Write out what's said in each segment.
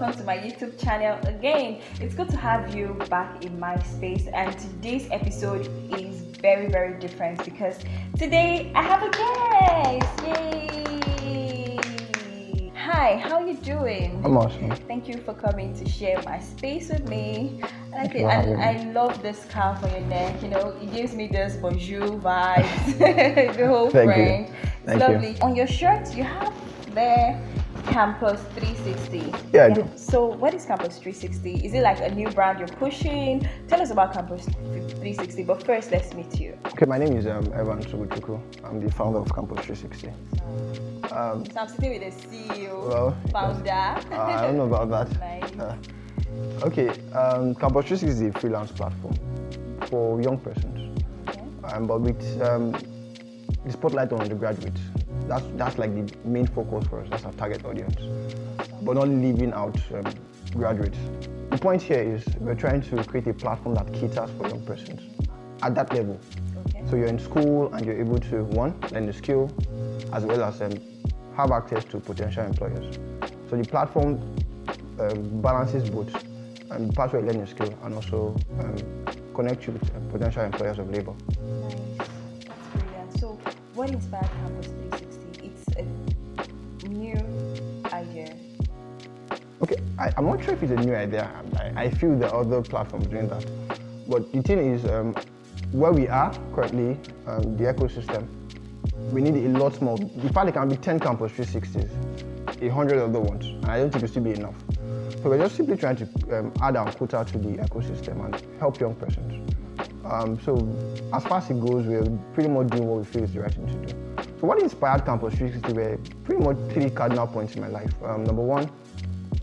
welcome to my YouTube channel again. It's good to have you back in my space, and today's episode is very, very different because today I have a guest. Yay! Hi, how are you doing? I'm awesome. Thank you for coming to share my space with me. I love this scarf on your neck. You know, it gives me this bonjour vibes. The whole French. It's lovely. On your shirt, you have there Kampus 360. Yeah, I do. So what is Kampus 360? Is it like a new brand you're pushing? Tell us about Kampus 360, but first let's meet you. Okay, my name is Evans Ugochukwu. I'm the founder of Kampus 360. So I'm sitting with the CEO, founder. I don't know about that. Nice. Okay, Kampus 360 is a freelance platform for young persons, but with the spotlight on the graduates. That's like the main focus for us. That's our target audience, but not leaving out graduates. The point here is we're trying to create a platform that caters for young persons at that level. So you're in school and you're able to, one, learn the skill, as well as have access to potential employers. So the platform balances both the part where you learn your skill and also connect you with potential employers of labor. Nice. That's brilliant. So what inspired Kampus 360? It's a new idea. Okay, I'm not sure if it's a new idea. I feel there are other platforms doing that. But the thing is, where we are currently, the ecosystem, we need a lot more. In fact, there can be 10 Kampus 360s, 100 other ones, and I don't think it will still be enough. So we're just simply trying to add our quota to the ecosystem and help young persons. So as far as it goes, we're pretty much doing what we feel is the right thing to do. So what inspired Kampus 360 were pretty much 3 cardinal points in my life. Number one,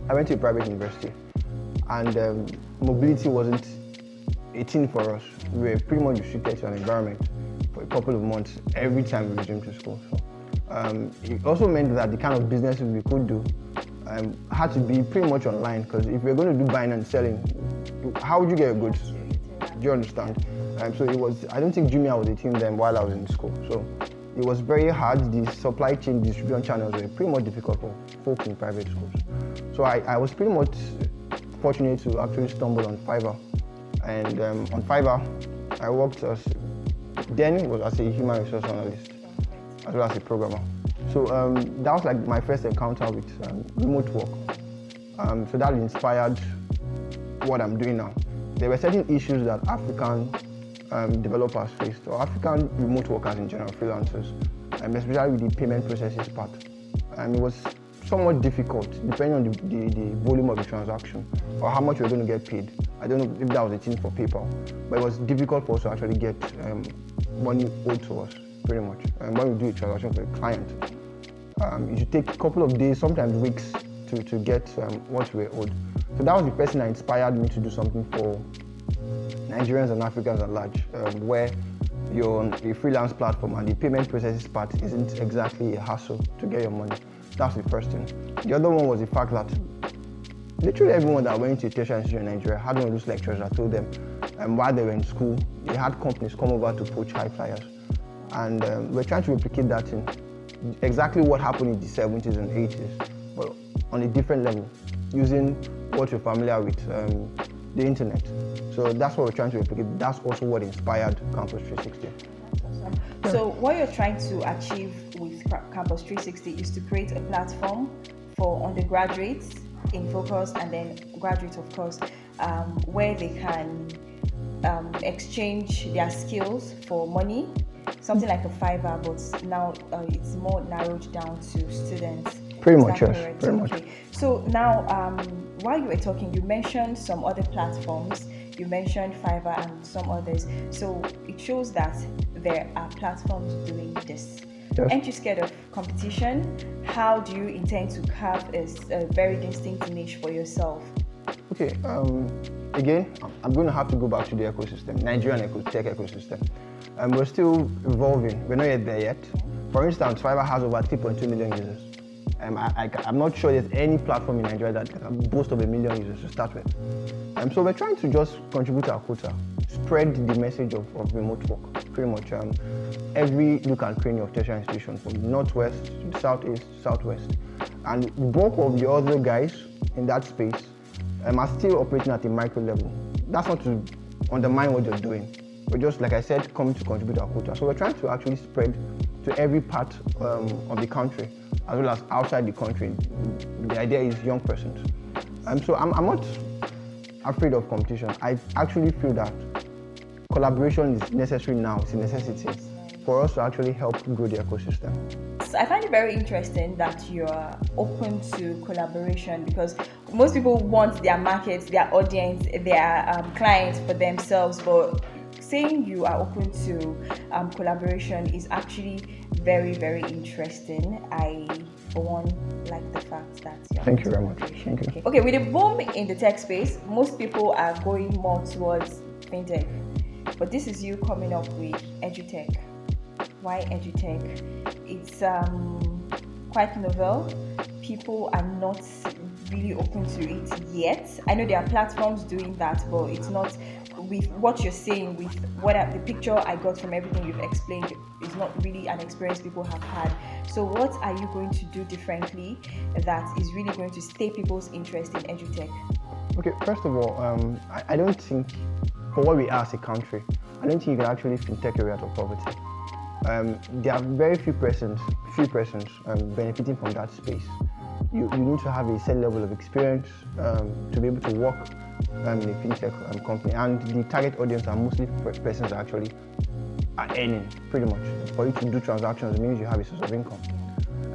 I went to a private university, and mobility wasn't a thing for us. We were pretty much restricted to an environment for a couple of months every time we resumed to school. So it also meant that the kind of businesses we could do had to be pretty much online, because if we're going to do buying and selling, how would you get your goods? Do you understand? So it was, I don't think Jumia was a thing then while I was in school. So it was very hard. The supply chain distribution channels were pretty much difficult for folks in private schools. So I was pretty much fortunate to actually stumble on Fiverr. And on Fiverr, I worked as a human resource analyst, as well as a programmer. So that was like my first encounter with remote work. So that inspired what I'm doing now. There were certain issues that African developers faced, or African remote workers in general, freelancers, especially with the payment processes part. It was somewhat difficult, depending on the volume of the transaction, or how much we're going to get paid. I don't know if that was a thing for PayPal, but it was difficult for us to actually get money owed to us, pretty much. And when we do a transaction for a client, it should take a couple of days, sometimes weeks, to get what we're owed. So that was the person that inspired me to do something for Nigerians and Africans at large, where you're on a freelance platform and the payment processes part isn't exactly a hassle to get your money. That's the first thing. The other one was the fact that literally everyone that went to a tertiary institution in Nigeria had one of those lecturers that told them while they were in school, they had companies come over to poach high flyers. And we're trying to replicate that in exactly what happened in the 70s and 80s, but on a different level, using what you're familiar with, the internet. So that's what we're trying to replicate. That's also what inspired Kampus 360. That's awesome. So what you're trying to achieve with Kampus 360 is to create a platform for undergraduates in focus, and then graduates, of course, where they can exchange their skills for money, something like a Fiverr, but now it's more narrowed down to students. Pretty much, yes. Pretty much. So now, while you were talking, you mentioned some other platforms. You mentioned Fiverr and some others. So it shows that there are platforms doing this. Yes. Aren't you scared of competition? How do you intend to carve a very distinct niche for yourself? Okay, again, I'm going to have to go back to the ecosystem, Nigerian tech ecosystem. We're still evolving. We're not yet there yet. For instance, Fiverr has over 3.2 million users. I'm not sure there's any platform in Nigeria that can boast of 1 million users to start with. So we're trying to just contribute our quota, spread the message of remote work, pretty much every nook and cranny of tertiary institutions, from northwest to southeast, southwest. And the bulk of the other guys in that space are still operating at a micro level. That's not to undermine what you're doing. We're just, like I said, coming to contribute our quota. So we're trying to actually spread to every part of the country, as well as outside the country. The idea is young persons. So I'm not afraid of competition. I actually feel that collaboration is necessary now. It's a necessity for us to actually help grow the ecosystem. I find it very interesting that you're open to collaboration, because most people want their markets, their audience, their clients for themselves, but saying you are open to collaboration is actually very, very interesting. I, for one, like the fact that you're Thank you very much. Thank you. Okay, with the boom in the tech space, most people are going more towards fintech, but this is you coming up with EduTech. Why EduTech? It's quite novel. People are not really open to it yet. I know there are platforms doing that, but it's not with what you're saying, with what the picture I got from everything you've explained is not really an experience people have had. So what are you going to do differently that is really going to stay people's interest in EduTech? Okay, first of all, I don't think, for what we are as a country, I don't think you can actually fintech your way out of poverty. There are very few persons benefiting from that space. You need to have a certain level of experience to be able to work in a fintech company, and the target audience are mostly persons that actually are earning, pretty much. For you to do transactions means you have a source of income.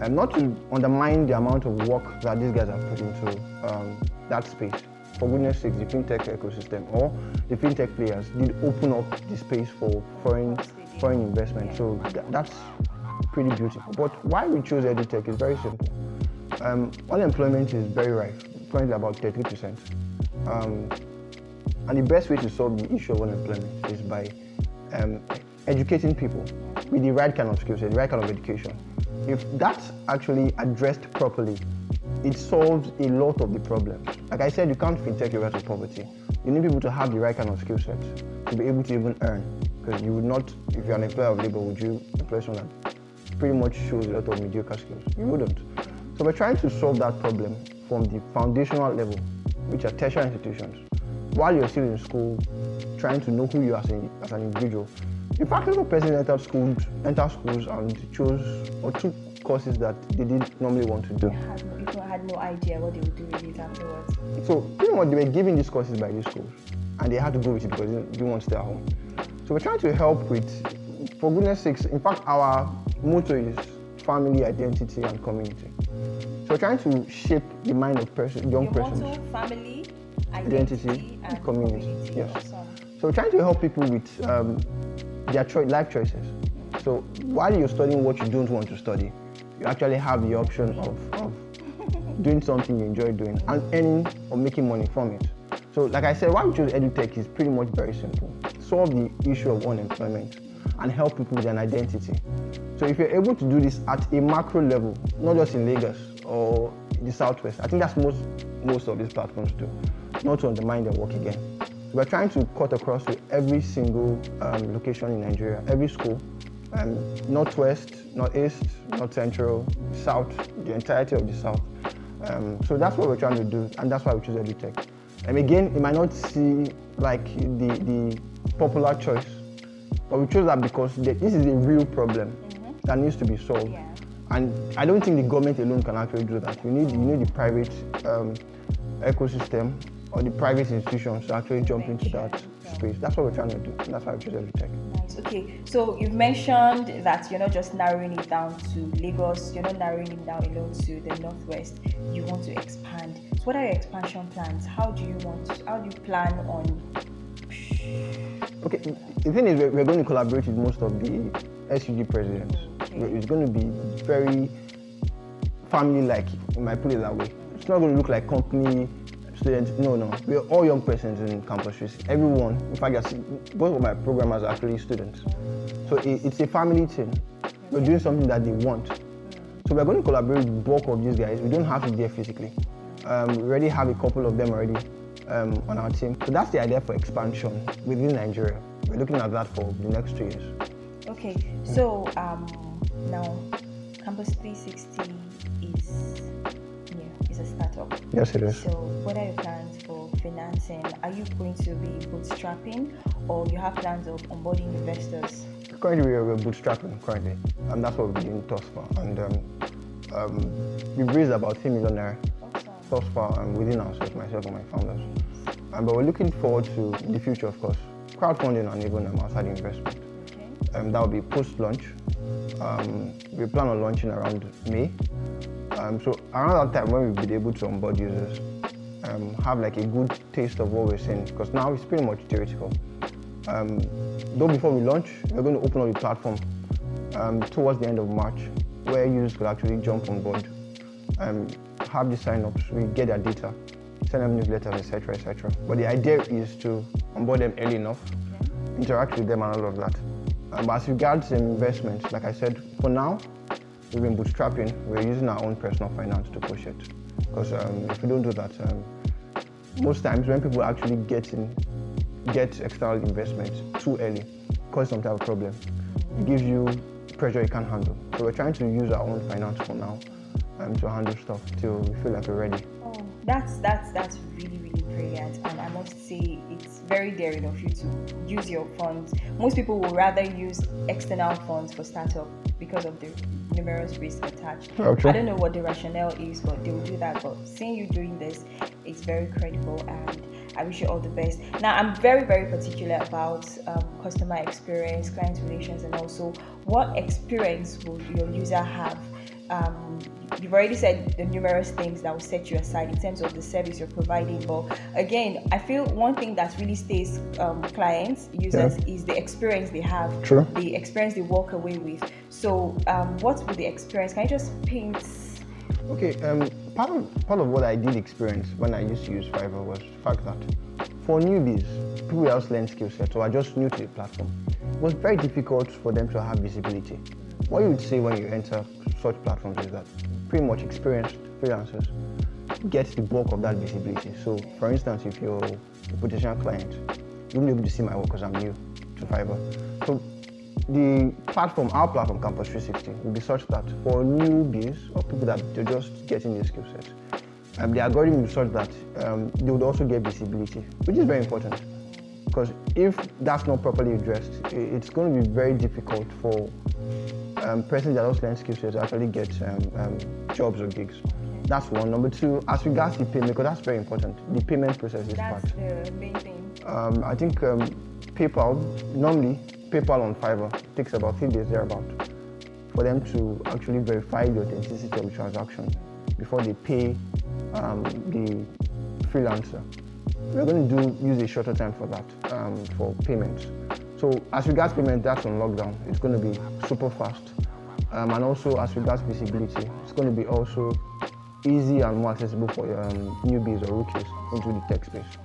Not to undermine the amount of work that these guys are put into that space. For goodness sake, the fintech ecosystem or the fintech players did open up the space for foreign investment. So that's pretty beautiful. But why we chose EduTech is very simple. Unemployment is very rife, currently about 33%. And the best way to solve the issue of unemployment is by educating people with the right kind of skills, the right kind of education. If that's actually addressed properly, it solves a lot of the problems. Like I said, you can't fintech your way out of poverty. You need people to have the right kind of skill sets to be able to even earn. Because you would not, if you're an employer of labor, would you employ someone that pretty much shows a lot of mediocre skills? You wouldn't. So we're trying to solve that problem from the foundational level, which are tertiary institutions. While you're still in school, trying to know who you are as an individual. In fact, a person entered schools and chose or took courses that they didn't normally want to do. People had no idea what they would do with it afterwards. So pretty much they were given these courses by these schools, and they had to go with it because they didn't want to stay at home. So we're trying to help with, for goodness sakes, in fact, our motto is family, identity, and community. So we're trying to shape the mind of young persons. Motto, family, identity, and community. Yes. Awesome. So we're trying to help people with their life choices. So while you're studying what you don't want to study, you actually have the option of doing something you enjoy doing and earning or making money from it. So like I said, why we chose EduTech is pretty much very simple. Solve the issue of unemployment and help people with an identity. So if you're able to do this at a macro level, not just in Lagos or the Southwest, I think that's most of these platforms do, not to undermine their work again. So we're trying to cut across to every single location in Nigeria, every school, Northwest, Northeast, North Central, South, the entirety of the South. So that's what we're trying to do, and that's why we choose EduTech. And again, it might not seem like the popular choice, but we chose that because this is a real problem that needs to be solved. Yeah. And I don't think the government alone can actually do that. You need the private ecosystem or the private institutions to actually jump into that space. That's what we're trying to do, and that's why we chose EduTech. Nice. Okay, so you've mentioned that you're not just narrowing it down to Lagos, you're not narrowing it down alone to the Northwest. You want to expand. So what are your expansion plans? How do you plan on? Okay, the thing is, we're going to collaborate with most of the SUG presidents. Okay. It's going to be very family-like, in my put it that way. It's not going to look like company students. No. We're all young persons in Campus. Everyone, in fact, both of my programmers are actually students. So it's a family thing. We're doing something that they want. So we're going to collaborate with the bulk of these guys. We don't have to be there physically. We already have a couple of them already on our team. So that's the idea for expansion within Nigeria. We're looking at that for the next 2 years. Okay, so now Campus 360 is is a startup. Yes, it is. So what are your plans for financing? Are you going to be bootstrapping, or you have plans of onboarding investors? Currently, we're bootstrapping currently, and that's what we're doing thus far. And we've raised about 3 million naira thus far within ourselves, myself and my founders. But we're looking forward to the future, of course, crowdfunding and even outside investment. Okay. That will be post-launch. We plan on launching around May. So around that time, when we'll be able to onboard users, have like a good taste of what we're seeing, because now it's pretty much theoretical. Though before we launch, we're going to open up the platform towards the end of March, where users could actually jump on board, have the sign-ups, we get their data, send them newsletters, etc., etc. But the idea is to onboard them early enough, interact with them and all of that. But as regards investment, like I said, for now, we've been bootstrapping. We're using our own personal finance to push it. Because if we don't do that, most times when people actually get external investment too early, cause some type of problem. It gives you pressure you can't handle. So we're trying to use our own finance for now to handle stuff till we feel like we're ready. Oh, that's really, really brilliant. And I must say it's very daring of you to use your funds. Most people will rather use external funds for startup because of the numerous risks attached. Okay. I don't know what the rationale is, but they will do that. But seeing you doing this, it's very credible, and I wish you all the best. Now, I'm very, very particular about customer experience, client relations, and also what experience will your user have. You've already said the numerous things that will set you aside in terms of the service you're providing, but again, I feel one thing that really stays clients, users, is the experience they have. True. The experience they walk away with. So what would the experience, can you just paint? Okay, part of what I did experience when I used to use Fiverr was the fact that for newbies, people who have learned skill sets or are just new to the platform, it was very difficult for them to have visibility. What you would say when you enter such platforms is that pretty much experienced freelancers get the bulk of that visibility. So, for instance, if you're a potential client, you won't be able to see my work because I'm new to Fiverr. So, the platform, our platform, Kampus 360, will be such that for newbies or people that they're just getting their skill sets, the algorithm will be such that they would also get visibility, which is very important. Because if that's not properly addressed, it's going to be very difficult for persons that also learn skill sets to actually get jobs or gigs. That's one. Number two, as regards the payment, because that's very important, the payment process is part. That's the main thing. I think normally PayPal on Fiverr takes about 3 days thereabout for them to actually verify the authenticity of the transaction before they pay the freelancer. We're going to use a shorter time for that, for payments. So as regards payment, that's on lockdown. It's going to be super fast. And also as regards visibility, it's going to be also easy and more accessible for newbies or rookies into the tech space.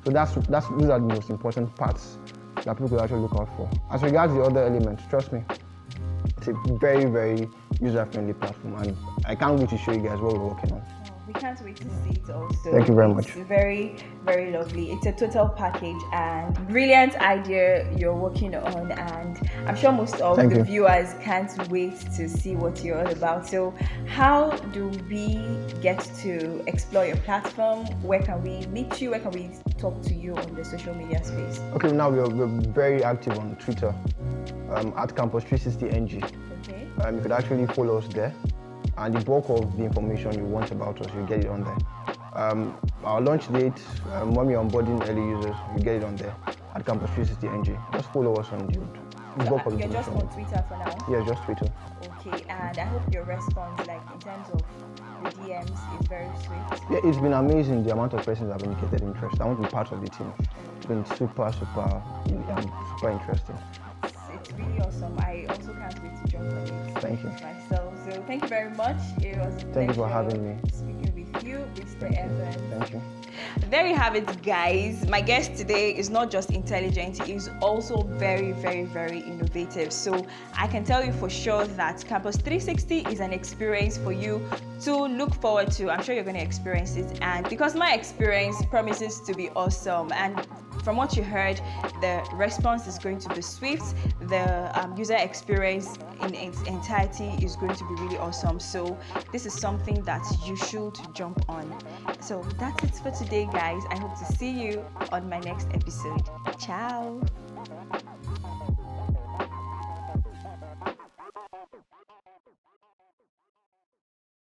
So these are the most important parts that people could actually look out for. As regards the other elements, trust me, it's a very, very user-friendly platform, and I can't wait to show you guys what we're working on. We can't wait to see it also. Thank you very much. It's very, very lovely. It's a total package and brilliant idea you're working on, and I'm sure most of the viewers can't wait to see what you're all about. So how do we get to explore your platform? Where can we meet you? Where can we talk to you on the social media space? Okay, now we're very active on Twitter at Kampus 360NG. Okay. You could actually follow us there. And the bulk of the information you want about us, you get it on there. Our launch date, when we're onboarding early users, you get it on there at Kampus 360NG. Just follow us on the bulk of the information. You're just on Twitter for now? Yeah, just Twitter. Okay, and I hope your response, like in terms of the DMs, is very sweet. Yeah, it's been amazing the amount of persons that have indicated interest. I want to be part of the team. It's been super interesting. It's really awesome. I also can't wait to jump on it. Thank you. Myself. So thank you very much. It was a Thank you for having me. Speaking with you, Mr. Evans. Thank you. There you have it, guys. My guest today is not just intelligent, he is also very, very, very innovative. So I can tell you for sure that Kampus 360 is an experience for you to look forward to. I'm sure you're going to experience it, and because my experience promises to be awesome, and from what you heard, the response is going to be swift. The user experience in its entirety is going to be really awesome. So this is something that you should jump on. So that's it for today, guys. I hope to see you on my next episode. Ciao.